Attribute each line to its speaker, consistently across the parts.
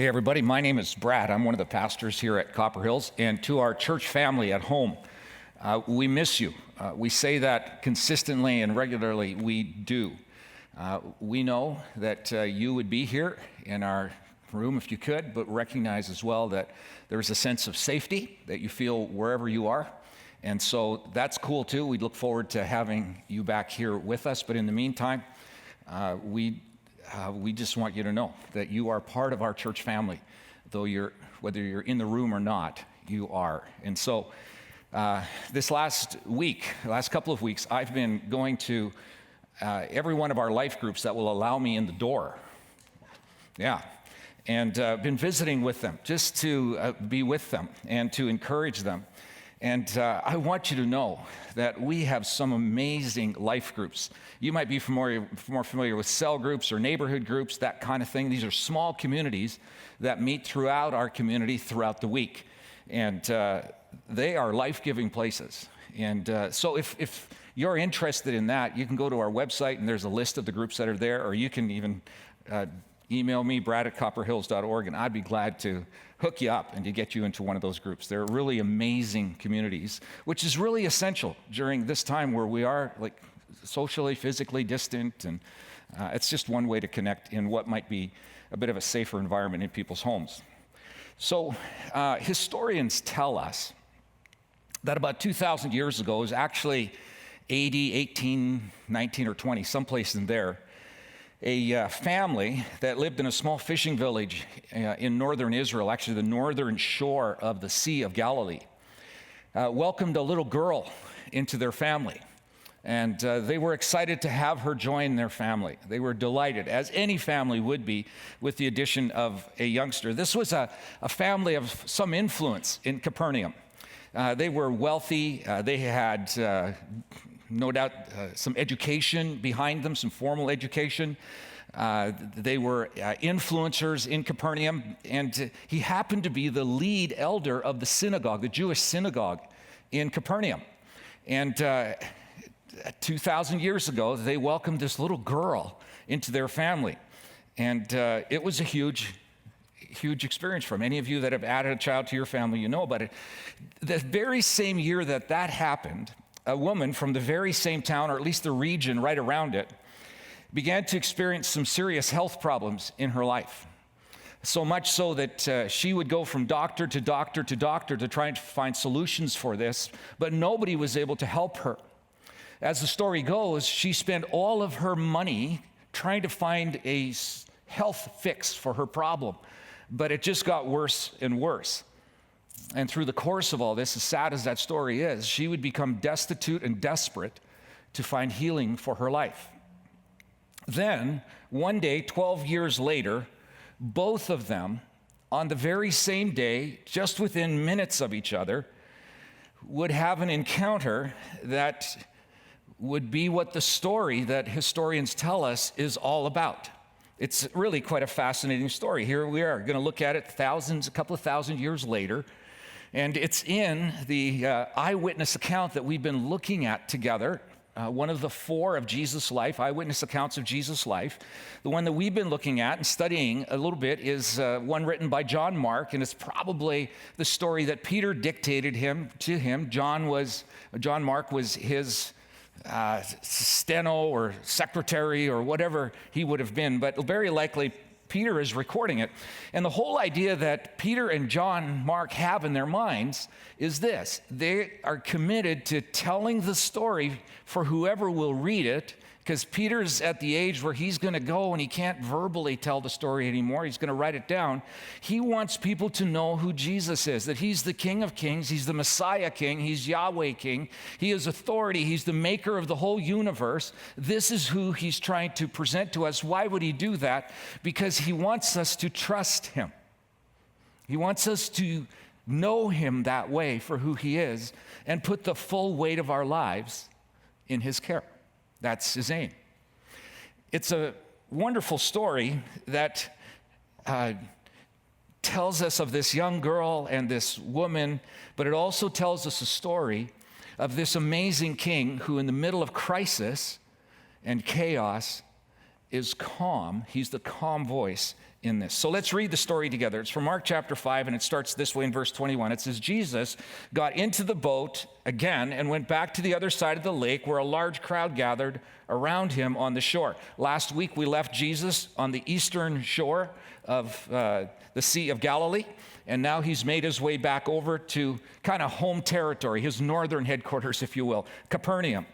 Speaker 1: Hey everybody, my name is Brad. I'm one of the pastors here at Copper Hills, and to our church family at home, we miss you. We say that consistently and regularly. We do. We know that you would be here in our room if you could, but recognize as well that there's a sense of safety that you feel wherever you are. And so that's cool too. We look forward to having you back here with us. But in the meantime, we just want you to know that you are part of our church family, whether you're in the room or not, you are. And so this last couple of weeks, I've been going to every one of our life groups that will allow me in the door. Yeah. And been visiting with them just to be with them and to encourage them. And I want you to know that we have some amazing life groups. You might be more familiar with cell groups or neighborhood groups, that kind of thing. These are small communities that meet throughout our community throughout the week. And they are life-giving places. And so if you're interested in that, you can go to our website, and there's a list of the groups that are there, or you can even email me, brad@copperhills.org, and I'd be glad to hook you up and to get you into one of those groups. They're really amazing communities, which is really essential during this time where we are like socially, physically distant, and it's just one way to connect in what might be a bit of a safer environment in people's homes. So historians tell us that about 2,000 years ago, it was actually AD 18, 19, or 20, someplace in there, a family that lived in a small fishing village in northern Israel, actually the northern shore of the Sea of Galilee, welcomed a little girl into their family. And they were excited to have her join their family. They were delighted, as any family would be, with the addition of a youngster. This was a family of some influence in Capernaum. They were wealthy. They had no doubt some education behind them, some formal education. They were influencers in Capernaum, and he happened to be the lead elder of the synagogue, the Jewish synagogue in Capernaum. And 2,000 years ago, they welcomed this little girl into their family. And it was a huge experience for many of you that have added a child to your family. You know about it. The very same year that happened, a woman from the very same town, or at least the region right around it, began to experience some serious health problems in her life. So much so that she would go from doctor to doctor to doctor to try and find solutions for this, but nobody was able to help her. As the story goes, she spent all of her money trying to find a health fix for her problem, but it just got worse and worse. And through the course of all this, as sad as that story is, she would become destitute and desperate to find healing for her life. Then, one day, 12 years later, both of them, on the very same day, just within minutes of each other, would have an encounter that would be what the story that historians tell us is all about. It's really quite a fascinating story. Here we are going to look at it a couple of thousand years later. And it's in the eyewitness account that we've been looking at together, one of the four of Jesus' life, eyewitness accounts of Jesus' life. The one that we've been looking at and studying a little bit is one written by John Mark, and it's probably the story that Peter dictated to him. John Mark was his steno or secretary or whatever he would have been, but very likely Peter is recording it. And the whole idea that Peter and John Mark have in their minds is this: they are committed to telling the story for whoever will read it, because Peter's at the age where he's going to go and he can't verbally tell the story anymore. He's going to write it down. He wants people to know who Jesus is, that he's the King of Kings, he's the Messiah King, he's Yahweh King, he is authority, he's the maker of the whole universe. This is who he's trying to present to us. Why would he do that? Because he wants us to trust him. He wants us to know him that way for who he is and put the full weight of our lives in his care. That's his aim. It's a wonderful story that tells us of this young girl and this woman, but it also tells us a story of this amazing king who, in the middle of crisis and chaos, is calm. He's the calm voice in this. So let's read the story together. It's from Mark chapter 5, and it starts this way in verse 21. It says, Jesus got into the boat again and went back to the other side of the lake where a large crowd gathered around him on the shore. Last week, we left Jesus on the eastern shore of the Sea of Galilee, and now he's made his way back over to kind of home territory, his northern headquarters, if you will, Capernaum.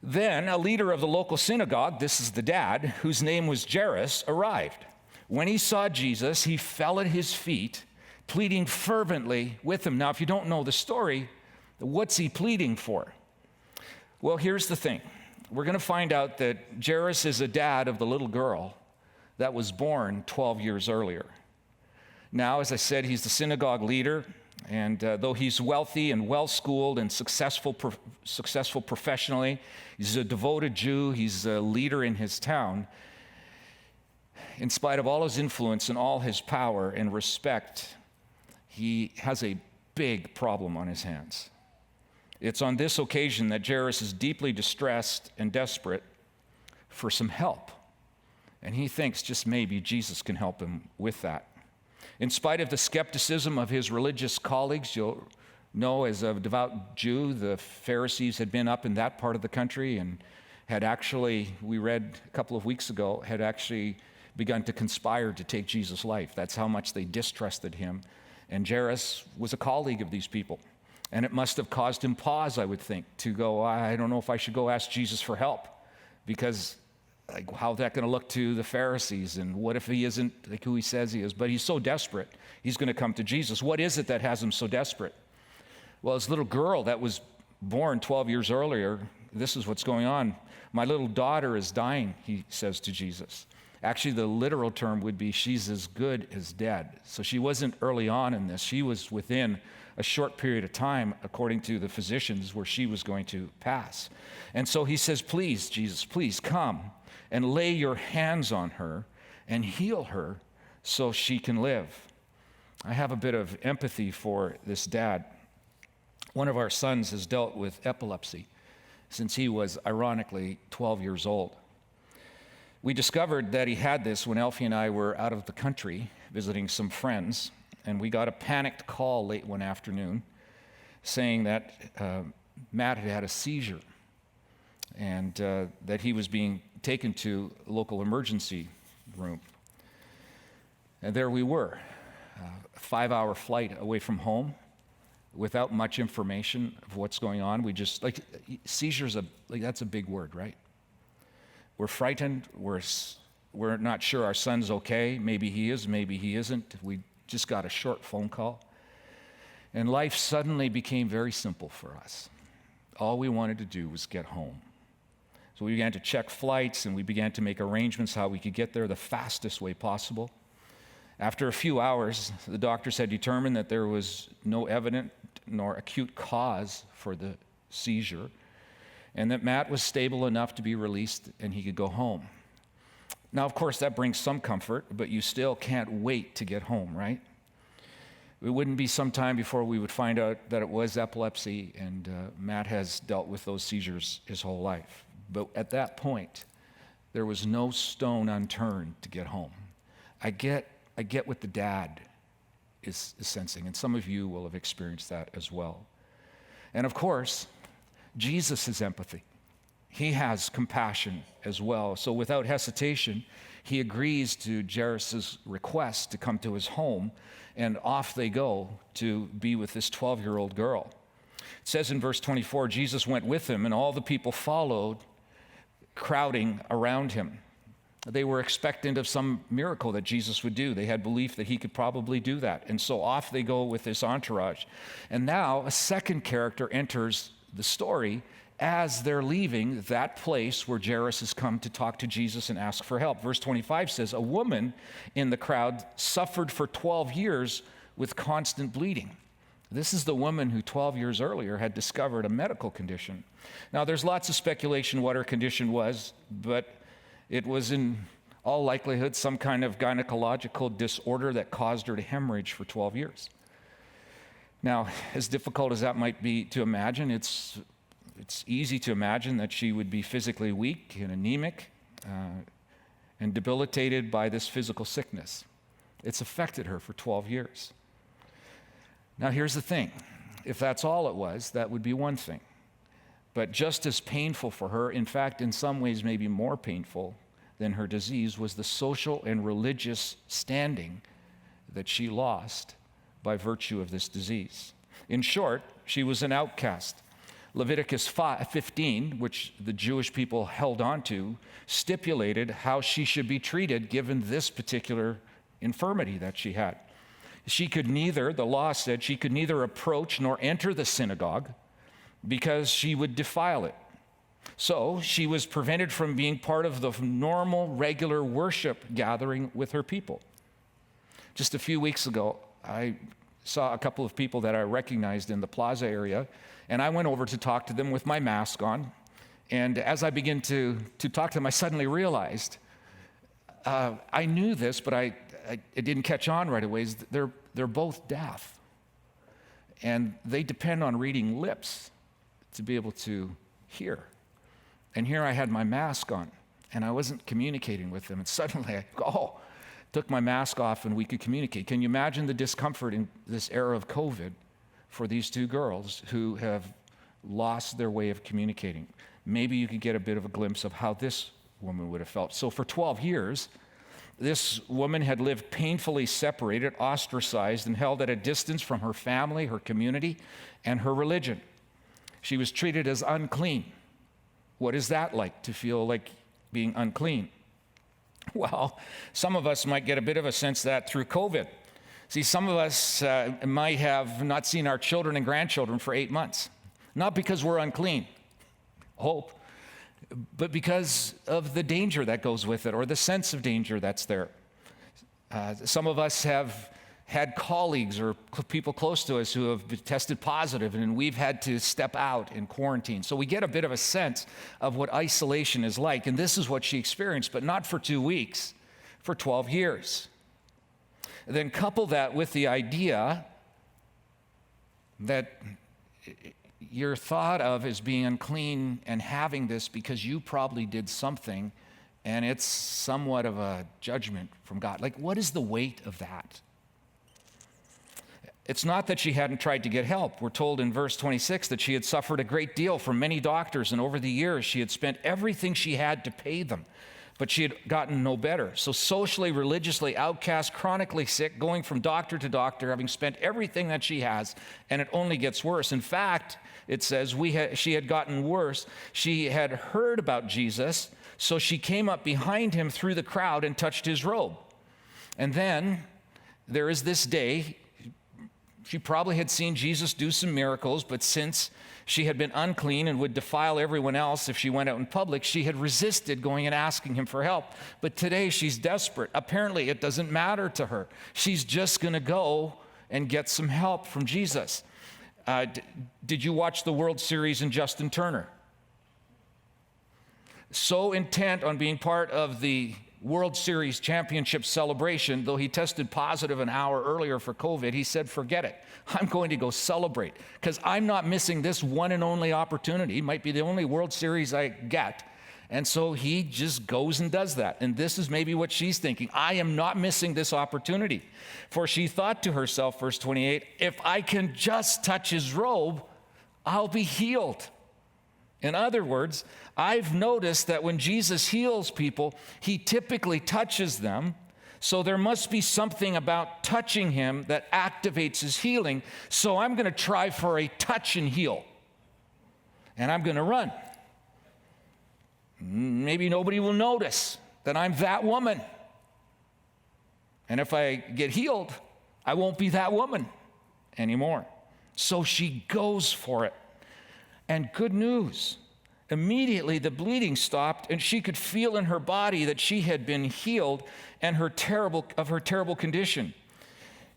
Speaker 1: Then a leader of the local synagogue, this is the dad, whose name was Jairus, arrived. When he saw Jesus, he fell at his feet, pleading fervently with him. Now, if you don't know the story, what's he pleading for? Well, here's the thing. We're going to find out that Jairus is a dad of the little girl that was born 12 years earlier. Now, as I said, he's the synagogue leader, and though he's wealthy and well-schooled and successful professionally, he's a devoted Jew, he's a leader in his town. In spite of all his influence and all his power and respect, he has a big problem on his hands. It's on this occasion that Jairus is deeply distressed and desperate for some help. And he thinks just maybe Jesus can help him with that. In spite of the skepticism of his religious colleagues, you'll know as a devout Jew, the Pharisees had been up in that part of the country and had actually, we read a couple of weeks ago, had actually begun to conspire to take Jesus' life. That's how much they distrusted him. And Jairus was a colleague of these people. And it must have caused him pause, I would think, to go, I don't know if I should go ask Jesus for help, because like, how's that going to look to the Pharisees? And what if he isn't like who he says he is? But he's so desperate, he's going to come to Jesus. What is it that has him so desperate? Well, his little girl that was born 12 years earlier, this is what's going on. My little daughter is dying, he says to Jesus. Actually, the literal term would be she's as good as dead. So she wasn't early on in this. She was within a short period of time, according to the physicians, where she was going to pass. And so he says, please, Jesus, please come and lay your hands on her and heal her so she can live. I have a bit of empathy for this dad. One of our sons has dealt with epilepsy since he was, ironically, 12 years old. We discovered that he had this when Elfie and I were out of the country visiting some friends, and we got a panicked call late one afternoon saying that Matt had had a seizure and that he was being taken to a local emergency room. And there we were, a 5-hour flight away from home without much information of what's going on. We just, like, seizures, that's a big word, right? We're frightened. We're not sure our son's okay. Maybe he is, maybe he isn't. We just got a short phone call. And life suddenly became very simple for us. All we wanted to do was get home. So we began to check flights, and we began to make arrangements how we could get there the fastest way possible. After a few hours, the doctors had determined that there was no evident nor acute cause for the seizure, and that Matt was stable enough to be released and he could go home. Now, of course, that brings some comfort, but you still can't wait to get home, right? It wouldn't be some time before we would find out that it was epilepsy, and Matt has dealt with those seizures his whole life. But at that point, there was no stone unturned to get home. I get what the dad is sensing, and some of you will have experienced that as well. And of course, Jesus has empathy. He has compassion as well. So without hesitation, he agrees to Jairus' request to come to his home, and off they go to be with this 12-year-old girl. It says in verse 24, Jesus went with him, and all the people followed, crowding around him. They were expectant of some miracle that Jesus would do. They had belief that he could probably do that. And so off they go with this entourage. And now a second character enters the story as they're leaving that place where Jairus has come to talk to Jesus and ask for help. Verse 25 says, a woman in the crowd suffered for 12 years with constant bleeding. This is the woman who 12 years earlier had discovered a medical condition. Now, there's lots of speculation what her condition was, but it was in all likelihood some kind of gynecological disorder that caused her to hemorrhage for 12 years. Now, as difficult as that might be to imagine, it's easy to imagine that she would be physically weak and anemic. and debilitated by this physical sickness. It's affected her for 12 years. Now, here's the thing. If that's all it was, that would be one thing. But just as painful for her, in fact, in some ways maybe more painful than her disease, was the social and religious standing that she lost by virtue of this disease. In short, she was an outcast. Leviticus 15, which the Jewish people held on to, stipulated how she should be treated given this particular infirmity that she had. The law said she could neither approach nor enter the synagogue because she would defile it. So she was prevented from being part of the normal, regular worship gathering with her people. Just a few weeks ago, I saw a couple of people that I recognized in the plaza area, and I went over to talk to them with my mask on. And as I began to talk to them, I suddenly realized, I knew this, but it didn't catch on right away. They're both deaf. And they depend on reading lips to be able to hear. And here I had my mask on, and I wasn't communicating with them. And suddenly I took my mask off and we could communicate. Can you imagine the discomfort in this era of COVID for these two girls who have lost their way of communicating? Maybe you could get a bit of a glimpse of how this woman would have felt. So for 12 years, this woman had lived painfully separated, ostracized, and held at a distance from her family, her community, and her religion. She was treated as unclean. What is that like, to feel like being unclean? Well, some of us might get a bit of a sense that through COVID. See, some of us might have not seen our children and grandchildren for 8 months. Not because we're unclean, hope, but because of the danger that goes with it, or the sense of danger that's there. Some of us have had colleagues or people close to us who have tested positive, and we've had to step out in quarantine. So we get a bit of a sense of what isolation is like, and this is what she experienced, but not for 2 weeks, for 12 years. Then couple that with the idea that you're thought of as being unclean and having this because you probably did something, and it's somewhat of a judgment from God. Like, what is the weight of that? It's not that she hadn't tried to get help. We're told in verse 26 that she had suffered a great deal from many doctors, and over the years she had spent everything she had to pay them, but she had gotten no better. So socially, religiously outcast, chronically sick, going from doctor to doctor, having spent everything that she has, and it only gets worse. In fact, it says she had gotten worse. She had heard about Jesus, so she came up behind him through the crowd and touched his robe. And then there is this day. She probably had seen Jesus do some miracles, but since she had been unclean and would defile everyone else if she went out in public, she had resisted going and asking him for help. But today she's desperate. Apparently it doesn't matter to her. She's just going to go and get some help from Jesus. Did you watch the World Series in Justin Turner? So intent on being part of the World Series championship celebration, though he tested positive an hour earlier for COVID, he said, forget it. I'm going to go celebrate because I'm not missing this one and only opportunity. It might be the only World Series I get. And so he just goes and does that. And this is maybe what she's thinking. I am not missing this opportunity. For she thought to herself, verse 28, if I can just touch his robe, I'll be healed. In other words, I've noticed that when Jesus heals people, he typically touches them. So there must be something about touching him that activates his healing. So I'm going to try for a touch and heal. And I'm going to run. Maybe nobody will notice that I'm that woman. And if I get healed, I won't be that woman anymore. So she goes for it. And good news, immediately the bleeding stopped, and she could feel in her body that she had been healed and her terrible condition.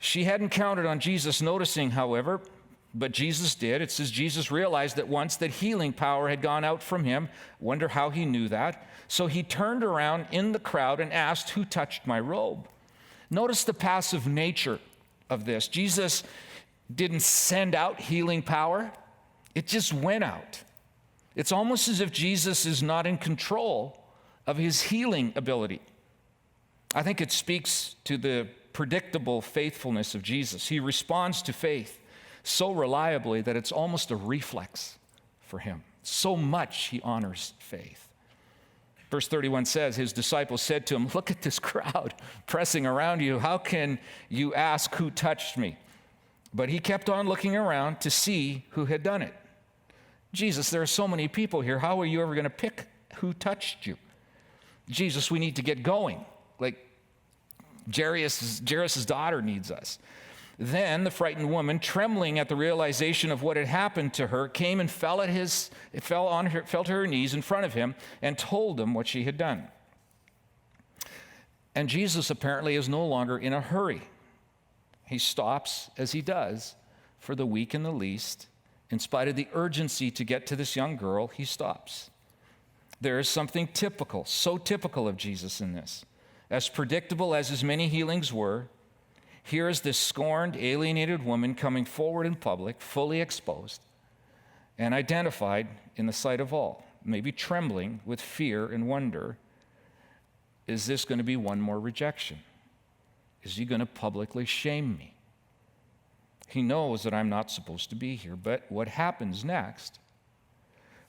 Speaker 1: She hadn't counted on Jesus noticing, however, but Jesus did. It says Jesus realized at once that healing power had gone out from him. Wonder how he knew that. So he turned around in the crowd and asked, who touched my robe? Notice the passive nature of this. Jesus didn't send out healing power. It just went out. It's almost as if Jesus is not in control of his healing ability. I think it speaks to the predictable faithfulness of Jesus. He responds to faith so reliably that it's almost a reflex for him. So much he honors faith. Verse 31 says, his disciples said to him, "Look at this crowd pressing around you. How can you ask who touched me?" But he kept on looking around to see who had done it. "Jesus, there are so many people here. How are you ever going to pick who touched you?" "Jesus, we need to get going. Like, Jairus' daughter needs us." Then the frightened woman, trembling at the realization of what had happened to her, came and fell to her knees in front of him and told him what she had done. And Jesus apparently is no longer in a hurry. He stops, as he does, for the weak and the least. In spite of the urgency to get to this young girl, he stops. There is something typical, so typical of Jesus in this. As predictable as his many healings were, here is this scorned, alienated woman coming forward in public, fully exposed and identified in the sight of all, maybe trembling with fear and wonder. Is this going to be one more rejection? Is he going to publicly shame me? He knows that I'm not supposed to be here, but what happens next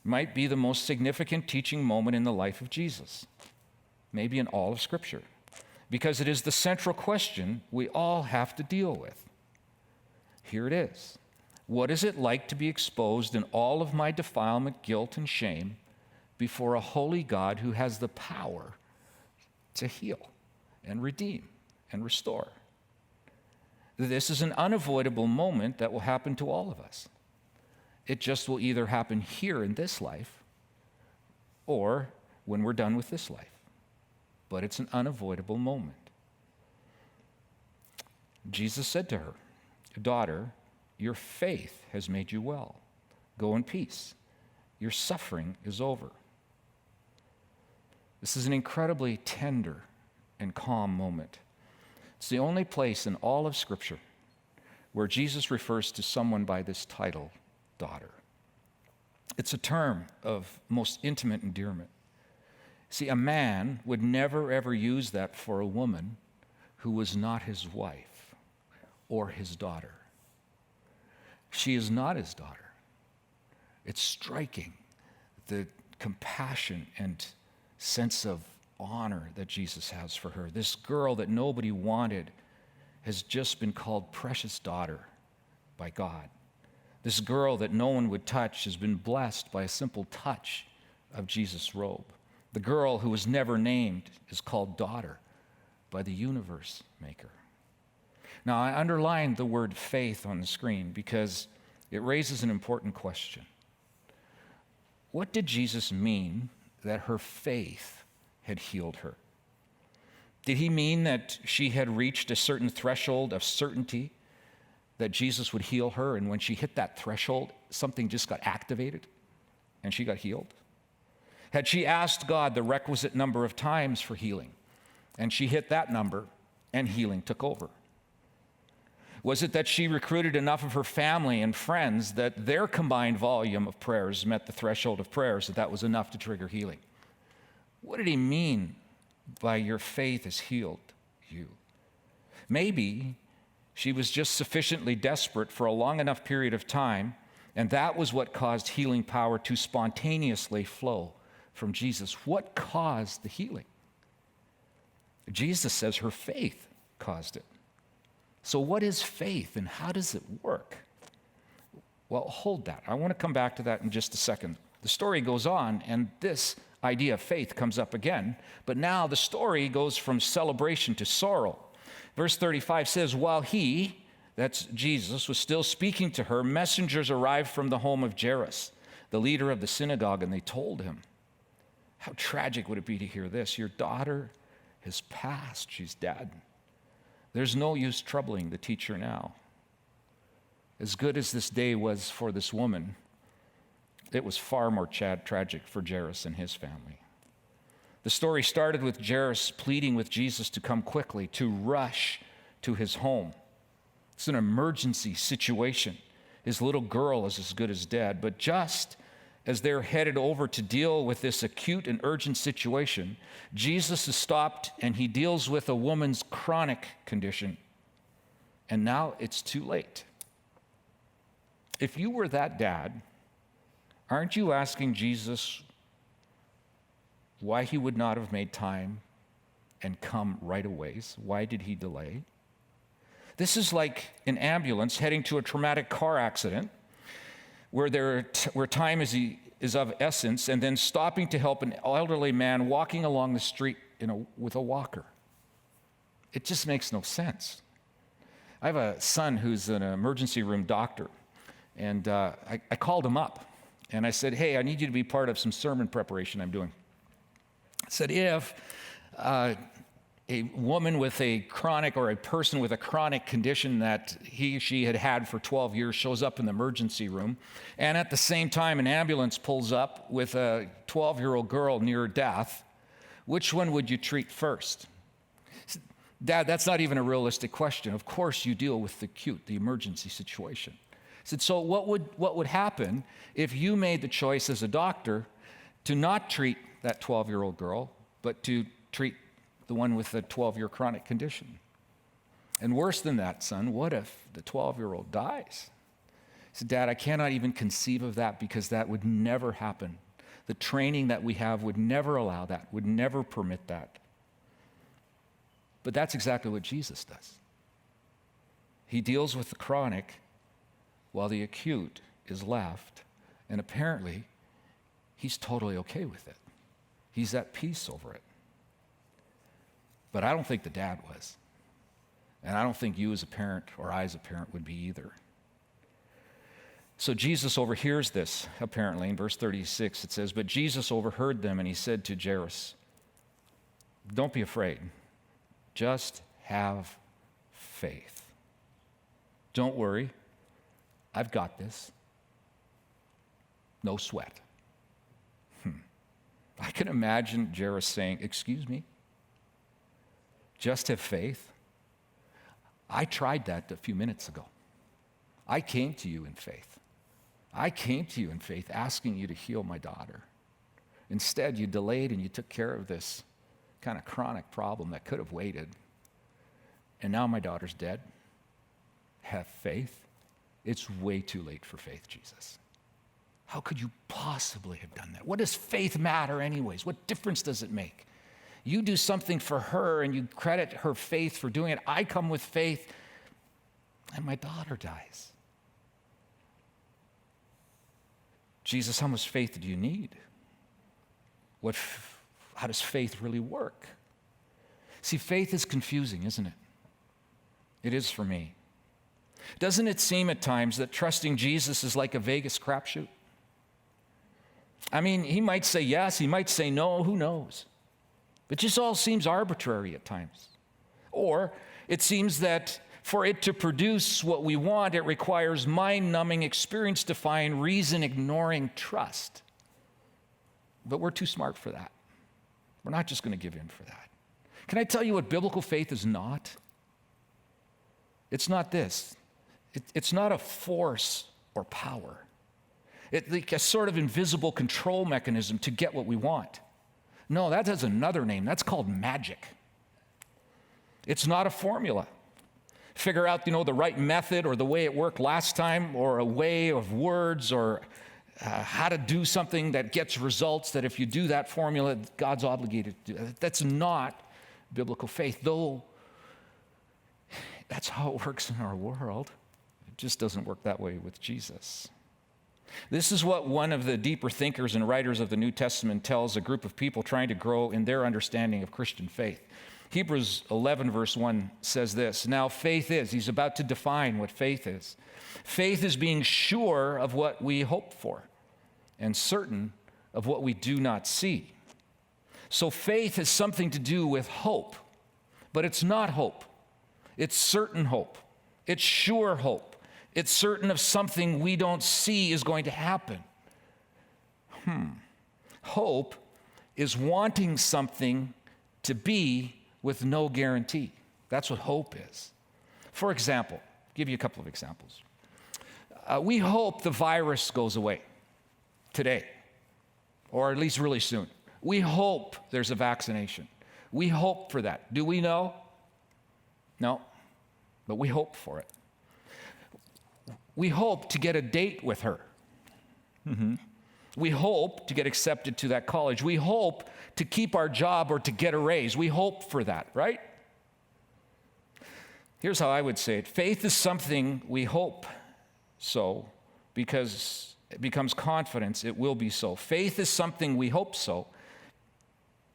Speaker 1: might be the most significant teaching moment in the life of Jesus, maybe in all of Scripture, because it is the central question we all have to deal with. Here it is. What is it like to be exposed in all of my defilement, guilt, and shame before a holy God who has the power to heal and redeem and restore? This is an unavoidable moment that will happen to all of us. It just will either happen here in this life or when we're done with this life. But it's an unavoidable moment. Jesus said to her, "Daughter, your faith has made you well. Go in peace. Your suffering is over." This is an incredibly tender and calm moment. It's the only place in all of Scripture where Jesus refers to someone by this title, daughter. It's a term of most intimate endearment. See, a man would never, ever use that for a woman who was not his wife or his daughter. She is not his daughter. It's striking, the compassion and sense of honor that Jesus has for her. This girl that nobody wanted has just been called precious daughter by God. This girl that no one would touch has been blessed by a simple touch of Jesus' robe. The girl who was never named is called daughter by the universe maker. Now, I underlined the word faith on the screen because it raises an important question. What did Jesus mean that her faith had healed her? Did he mean that she had reached a certain threshold of certainty that Jesus would heal her, and when she hit that threshold, something just got activated and she got healed? Had she asked God the requisite number of times for healing, and she hit that number, and healing took over? Was it that she recruited enough of her family and friends that their combined volume of prayers met the threshold of prayers, that was enough to trigger healing? What did he mean by your faith has healed you? Maybe she was just sufficiently desperate for a long enough period of time, and that was what caused healing power to spontaneously flow from Jesus. What caused the healing? Jesus says her faith caused it. So what is faith and how does it work? Well, hold that. I want to come back to that in just a second. The story goes on, and this idea of faith comes up again, but now the story goes from celebration to sorrow. Verse 35 says, while he, that's Jesus, was still speaking to her, messengers arrived from the home of Jairus, the leader of the synagogue, and they told him, how tragic would it be to hear this? Your daughter has passed. She's dead. There's no use troubling the teacher now. As good as this day was for this woman, it was far more tragic for Jairus and his family. The story started with Jairus pleading with Jesus to come quickly, to rush to his home. It's an emergency situation. His little girl is as good as dead, but just as they're headed over to deal with this acute and urgent situation, Jesus is stopped and he deals with a woman's chronic condition. And now it's too late. If you were that dad, aren't you asking Jesus why he would not have made time and come right away? Why did he delay? This is like an ambulance heading to a traumatic car accident where time is of essence, and then stopping to help an elderly man walking along the street with a walker. It just makes no sense. I have a son who's an emergency room doctor, and I called him up, and I said, hey, I need you to be part of some sermon preparation I'm doing. I said, if a woman with a chronic, or a person with a chronic condition that she had had for 12 years shows up in the emergency room, and at the same time an ambulance pulls up with a 12-year-old girl near death, which one would you treat first? Dad, that's not even a realistic question. Of course you deal with the emergency situation. I said, so what would happen if you made the choice as a doctor to not treat that 12-year-old girl, but to treat the one with the 12-year chronic condition? And worse than that, son, what if the 12-year-old dies? I said, Dad, I cannot even conceive of that, because that would never happen. The training that we have would never allow that, would never permit that. But that's exactly what Jesus does. He deals with the chronic while the acute is left, and apparently he's totally okay with it. He's at peace over it. But I don't think the dad was. And I don't think you as a parent, or I as a parent, would be either. So Jesus overhears this, apparently. In verse 36 it says, but Jesus overheard them, and he said to Jairus, don't be afraid. Just have faith. Don't worry. I've got this. No sweat. I can imagine Jairus saying, excuse me? Just have faith? I tried that a few minutes ago. I came to you in faith. I came to you in faith asking you to heal my daughter. Instead, you delayed and you took care of this kind of chronic problem that could have waited. And now my daughter's dead. Have faith? It's way too late for faith, Jesus. How could you possibly have done that? What does faith matter anyways? What difference does it make? You do something for her and you credit her faith for doing it. I come with faith and my daughter dies. Jesus, how much faith do you need? How does faith really work? See, faith is confusing, isn't it? It is for me. Doesn't it seem at times that trusting Jesus is like a Vegas crapshoot? I mean, he might say yes, he might say no, who knows? It just all seems arbitrary at times. Or it seems that for it to produce what we want, it requires mind-numbing, experience-defying, reason-ignoring trust. But we're too smart for that. We're not just going to give in for that. Can I tell you what biblical faith is not? It's not this. It's not a force or power. It's like a sort of invisible control mechanism to get what we want. No, that has another name. That's called magic. It's not a formula. Figure out, the right method or the way it worked last time, or a way of words, or how to do something that gets results, that if you do that formula, God's obligated to do. That's not biblical faith, though that's how it works in our world. It just doesn't work that way with Jesus. This is what one of the deeper thinkers and writers of the New Testament tells a group of people trying to grow in their understanding of Christian faith. Hebrews 11 verse 1 says this, now faith is, he's about to define what faith is. Faith is being sure of what we hope for and certain of what we do not see. So faith has something to do with hope, but it's not hope. It's certain hope. It's sure hope. It's certain of something we don't see is going to happen. Hope is wanting something to be with no guarantee. That's what hope is. For example, I'll give you a couple of examples. We hope the virus goes away today. or at least really soon. We hope there's a vaccination. We hope for that. Do we know? No, but we hope for it. We hope to get a date with her. We hope to get accepted to that college. We hope to keep our job or to get a raise. We hope for that, right? Here's how I would say it. Faith is something we hope so, because it becomes confidence, it will be so. Faith is something we hope so,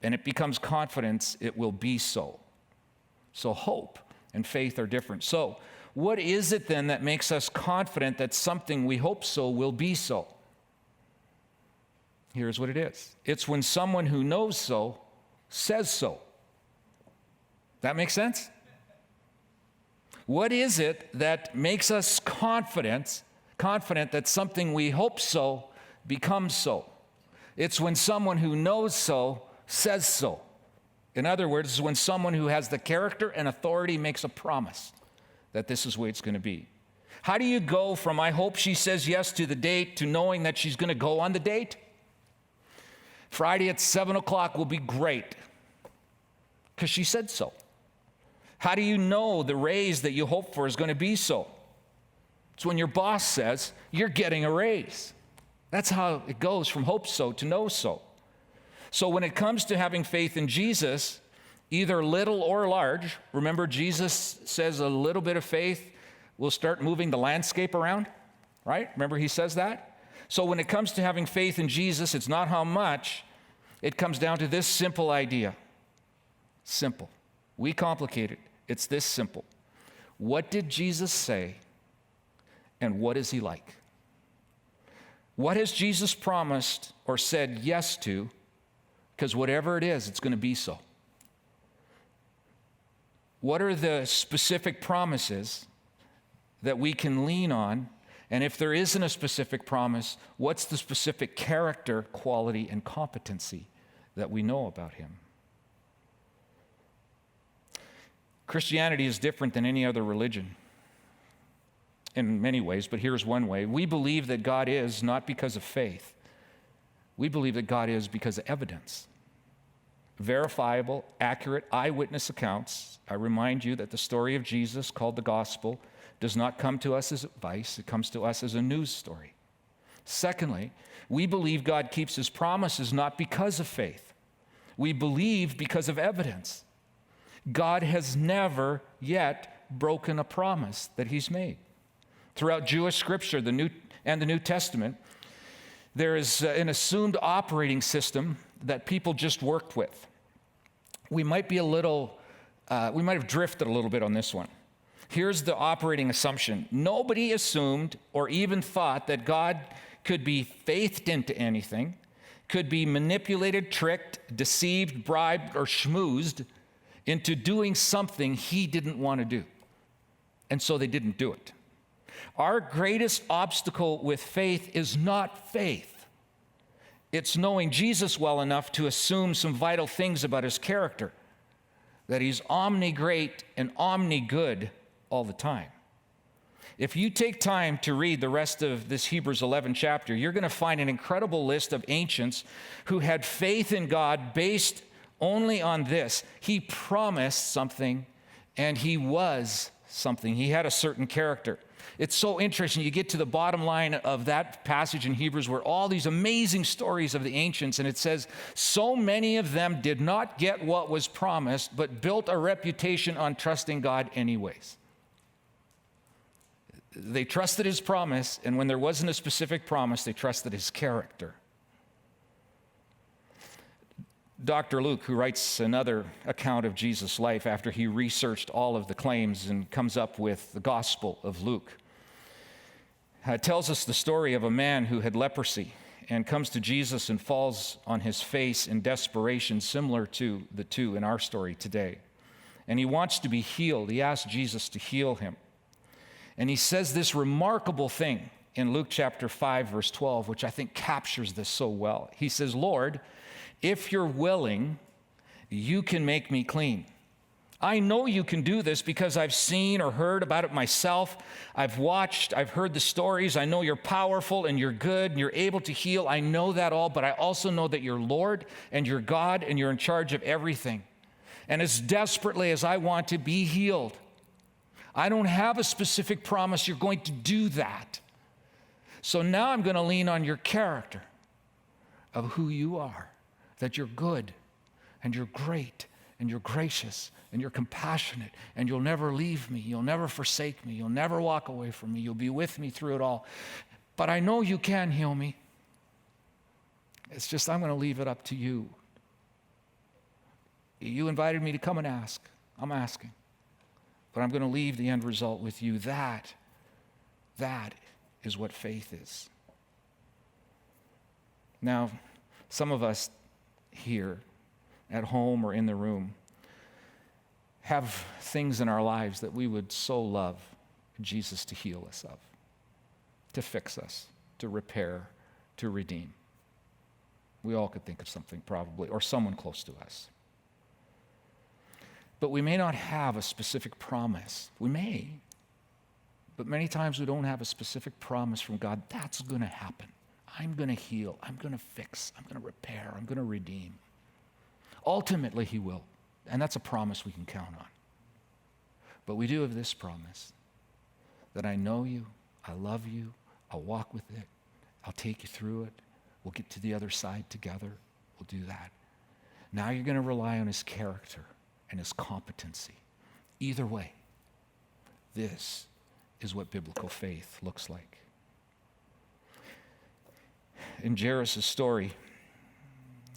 Speaker 1: and it becomes confidence, it will be so. So hope and faith are different. So what is it then that makes us confident that something we hope so will be so? Here's what it is. It's when someone who knows so says so. That makes sense? What is it that makes us confident that something we hope so becomes so? It's when someone who knows so says so. In other words, it's when someone who has the character and authority makes a promise that this is the way it's going to be. How do you go from I hope she says yes to the date to knowing that she's going to go on the date? Friday at 7 o'clock will be great because she said so. How do you know the raise that you hope for is going to be so? It's when your boss says you're getting a raise. That's how it goes from hope so to know so. So when it comes to having faith in Jesus, either little or large, remember Jesus says a little bit of faith will start moving the landscape around, right? Remember he says that? So when it comes to having faith in Jesus, it's not how much, it comes down to this simple idea. Simple. We complicate it. It's this simple. What did Jesus say, and what is he like? What has Jesus promised or said yes to? Because whatever it is, it's going to be so. What are the specific promises that we can lean on? And if there isn't a specific promise, what's the specific character, quality, and competency that we know about him? Christianity is different than any other religion in many ways, but here's one way. We believe that God is not because of faith. We believe that God is because of evidence. Verifiable, accurate eyewitness accounts. I remind you that the story of Jesus, called the gospel, does not come to us as advice. It comes to us as a news story. Secondly, we believe God keeps his promises not because of faith. We believe because of evidence. God has never yet broken a promise that he's made. Throughout Jewish scripture, the New Testament, there is an assumed operating system that people just worked with. We might have drifted a little bit on this one. Here's the operating assumption. Nobody assumed or even thought that God could be faithed into anything, could be manipulated, tricked, deceived, bribed, or schmoozed into doing something he didn't want to do. And so they didn't do it. Our greatest obstacle with faith is not faith. It's knowing Jesus well enough to assume some vital things about his character, that he's omni-great and omni-good all the time. If you take time to read the rest of this Hebrews 11 chapter, you're going to find an incredible list of ancients who had faith in God based only on this. He promised something and he was something. He had a certain character. It's so interesting. You get to the bottom line of that passage in Hebrews where all these amazing stories of the ancients, and it says, so many of them did not get what was promised, but built a reputation on trusting God anyways. They trusted his promise, and when there wasn't a specific promise, they trusted his character. Dr. Luke, who writes another account of Jesus' life after he researched all of the claims and comes up with the Gospel of Luke, tells us the story of a man who had leprosy and comes to Jesus and falls on his face in desperation, similar to the two in our story today. And he wants to be healed. He asks Jesus to heal him. And he says this remarkable thing in Luke chapter 5, verse 12, which I think captures this so well. He says, Lord, if you're willing, you can make me clean. I know you can do this because I've seen or heard about it myself. I've watched, I've heard the stories. I know you're powerful and you're good and you're able to heal. I know that all, but I also know that you're Lord and you're God and you're in charge of everything. And as desperately as I want to be healed, I don't have a specific promise you're going to do that. So now I'm going to lean on your character of who you are, that you're good and you're great and you're gracious and you're compassionate and you'll never leave me, you'll never forsake me, you'll never walk away from me, you'll be with me through it all. But I know you can heal me. It's just I'm going to leave it up to you. You invited me to come and ask. I'm asking. But I'm going to leave the end result with you. That is what faith is. Now, some of us here, at home or in the room, have things in our lives that we would so love Jesus to heal us of, to fix us, to repair, to redeem. We all could think of something probably, or someone close to us. But we may not have a specific promise. We may, but many times we don't have a specific promise from God. That's going to happen. I'm going to heal. I'm going to fix. I'm going to repair. I'm going to redeem. Ultimately, he will. And that's a promise we can count on. But we do have this promise, that I know you, I love you, I'll walk with it, I'll take you through it, we'll get to the other side together, we'll do that. Now you're going to rely on his character and his competency. Either way, this is what biblical faith looks like. In Jairus' story,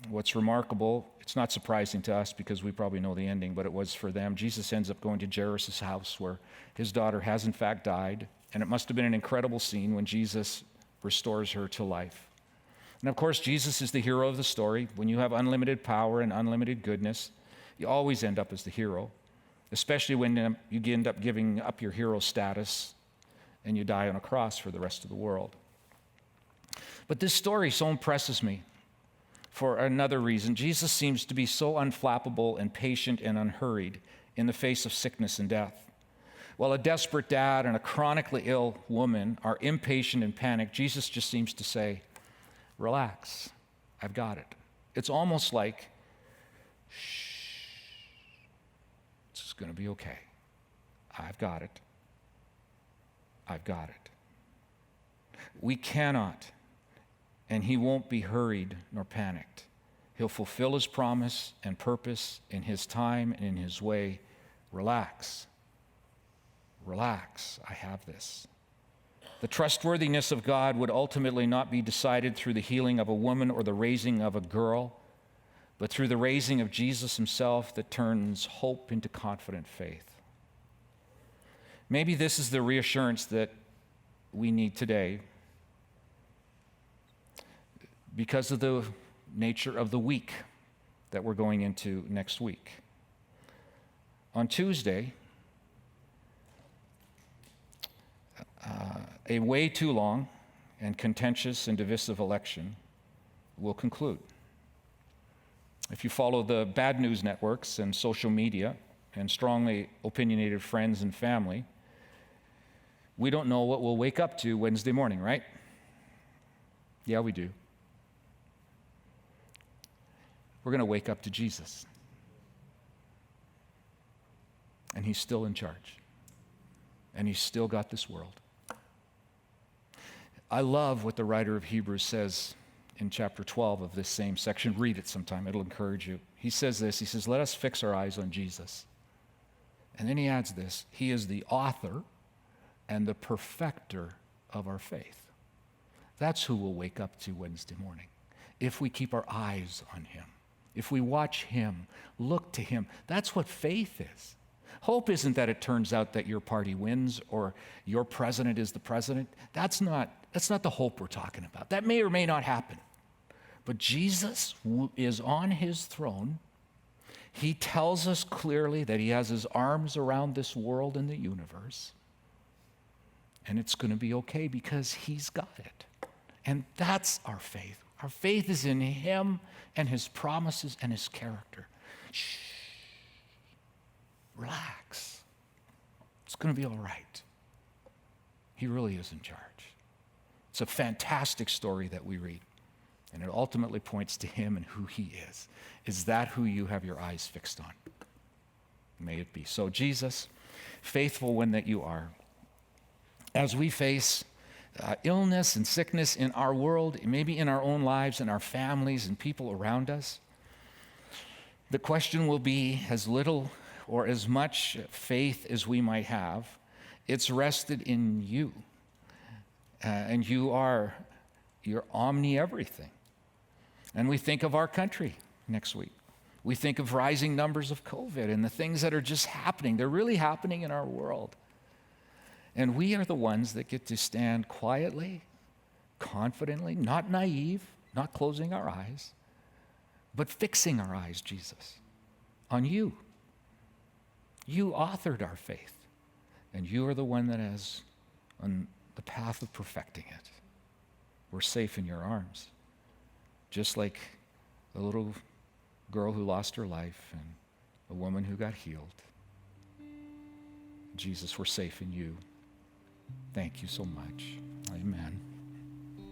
Speaker 1: what's remarkable, it's not surprising to us because we probably know the ending, but it was for them. Jesus ends up going to Jairus' house where his daughter has in fact died, and it must have been an incredible scene when Jesus restores her to life. And of course, Jesus is the hero of the story. When you have unlimited power and unlimited goodness, you always end up as the hero, especially when you end up giving up your hero status and you die on a cross for the rest of the world. But this story so impresses me for another reason. Jesus seems to be so unflappable and patient and unhurried in the face of sickness and death. While a desperate dad and a chronically ill woman are impatient and panicked, Jesus just seems to say, relax, I've got it. It's almost like, shh, it's going to be okay. I've got it. I've got it. We cannot, and he won't be hurried nor panicked. He'll fulfill his promise and purpose in his time and in his way. Relax. Relax. I have this. The trustworthiness of God would ultimately not be decided through the healing of a woman or the raising of a girl, but through the raising of Jesus himself that turns hope into confident faith. Maybe this is the reassurance that we need today because of the nature of the week that we're going into next week. On Tuesday, a way too long and contentious and divisive election will conclude. If you follow the bad news networks and social media and strongly opinionated friends and family, we don't know what we'll wake up to Wednesday morning, right? Yeah, we do. We're going to wake up to Jesus. And he's still in charge. And he's still got this world. I love what the writer of Hebrews says in chapter 12 of this same section. Read it sometime. It'll encourage you. He says this. He says, let us fix our eyes on Jesus. And then he adds this. He is the author and the perfecter of our faith. That's who we'll wake up to Wednesday morning. If we keep our eyes on him. If we watch him, look to him. That's what faith is. Hope isn't that it turns out that your party wins or your president is the president. That's not the hope we're talking about. That may or may not happen. But Jesus is on his throne. He tells us clearly that he has his arms around this world and the universe. And it's going to be okay because he's got it. And that's our faith. Our faith is in him and his promises and his character. Shh. Relax. It's going to be all right. He really is in charge. It's a fantastic story that we read, and it ultimately points to him and who he is. Is that who you have your eyes fixed on? May it be. So Jesus, faithful one that you are, as we face illness and sickness in our world, maybe in our own lives, in our families and people around us, the question will be, as little or as much faith as we might have, it's rested in you. And you're omni-everything. And we think of our country next week. We think of rising numbers of COVID and the things that are just happening. They're really happening in our world. And we are the ones that get to stand quietly, confidently, not naive, not closing our eyes, but fixing our eyes, Jesus, on you. You authored our faith, and you are the one that is on the path of perfecting it. We're safe in your arms, just like the little girl who lost her life and a woman who got healed. Jesus, we're safe in you. Thank you so much. Amen.